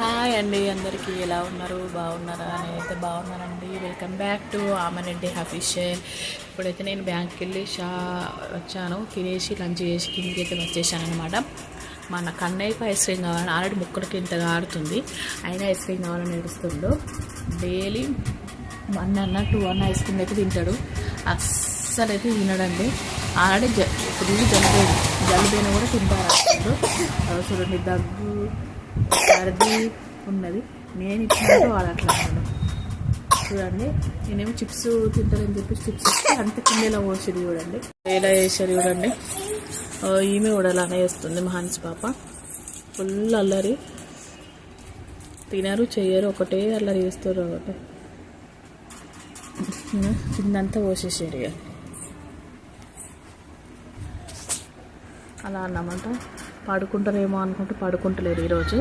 Hi అండి, అందరికీ ఎలా ఉన్నారు? బాగున్నారా? నేనైతే బాగున్నానండి. Welcome back to Amareddy official. ఇప్పుడైతే నేను బ్యాంక్కి వెళ్ళి వచ్చాను, తినేసి లంచ్ చేసి కిందికి అయితే వచ్చేసాను అనమాట. మన కన్నయ్యకు ఐస్ క్రీమ్ కావాలని ఆల్రెడీ ముక్కలకి ఇంతగా ఆడుతుంది, అయినా ఐస్ క్రీమ్ కావాలని ఏడుస్తుండు. డైలీ 1 అన్న 2 అన్న ఐస్ క్రీమ్ అయితే తింటాడు, అస్సలు అయితే తినడండి. ఆల్రెడీ ఫుల్ జలుబైన కూడా తింటారు. చూడండి, దగ్గు సర్ది ఉన్నది. నేను ఇచ్చినట్టు వాడు అట్లా అన్నాడు. చూడండి, నేనేమో చిప్స్ తింటానని చెప్పి చిప్స్ ఇస్తే అంత కిందలా పోసేది. చూడండి ఎలా వేసారు, చూడండి. ఈమె కూడా అలానే వేస్తుంది, మా హన్స్ పాప. ఫుల్ అల్లరి, తినరు చెయ్యరు, ఒకటే అల్లరి వేస్తారు. ఒకటే కిందంతా పోసేసారు. ఇక అలా అన్నమాట. పడుకుంటారేమో అనుకుంటే పడుకుంటలేరు ఈరోజు.